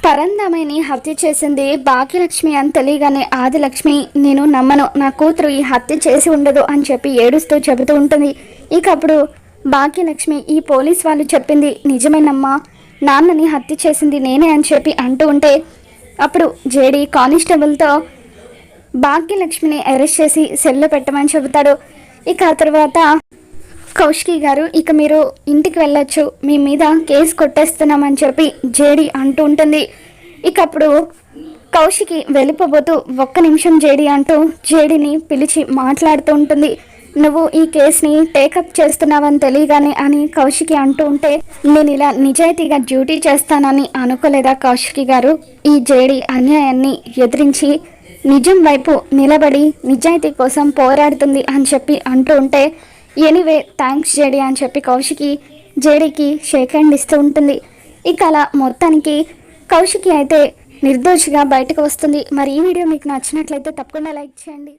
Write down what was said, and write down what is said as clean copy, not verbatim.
పరంధామని హత్య చేసింది భాగ్యలక్ష్మి అని తెలియగానే ఆదిలక్ష్మి నేను నమ్మను, నా కూతురు ఈ హత్య చేసి ఉండదు అని చెప్పి ఏడుస్తూ చెబుతూ ఉంటుంది. ఇక అప్పుడు భాగ్యలక్ష్మి ఈ పోలీస్ వాళ్ళు చెప్పింది నిజమేనమ్మా, నాన్నని హత్య చేసింది నేనే అని చెప్పి అంటూ ఉంటే అప్పుడు జేడీ కానిస్టేబుల్తో భాగ్యలక్ష్మిని అరెస్ట్ చేసి సెల్లో పెట్టమని చెబుతాడు. ఇక ఆ తర్వాత కౌశికి గారు ఇక మీరు ఇంటికి వెళ్ళొచ్చు, మీ మీద కేసు కొట్టేస్తున్నామని చెప్పి జేడీ అంటూ ఉంటుంది. ఇక అప్పుడు కౌశికి వెళ్ళిపోబోతూ ఒక్క నిమిషం జేడీ అంటూ జేడీని పిలిచి మాట్లాడుతూ ఉంటుంది. నువ్వు ఈ కేసుని టేకప్ చేస్తున్నావని తెలియగానే అని కౌశికి అంటూ ఉంటే నేను ఇలా నిజాయితీగా డ్యూటీ చేస్తానని అనుకోలేదా కౌశికి గారు? ఈ జేడీ అన్యాయాన్ని ఎదిరించి నిజం వైపు నిలబడి నిజాయితీ కోసం పోరాడుతుంది అని చెప్పి అంటూ ఉంటే ఎనీవే థ్యాంక్స్ జేడీ అని చెప్పి కౌశికి జేడీకి షేక్ హ్యాండ్ ఇస్తూ ఉంటుంది. ఇక అలా మొత్తానికి కౌశికి అయితే నిర్దోషిగా బయటకు వస్తుంది. మరి ఈ వీడియో మీకు నచ్చినట్లయితే తప్పకుండా లైక్ చేయండి.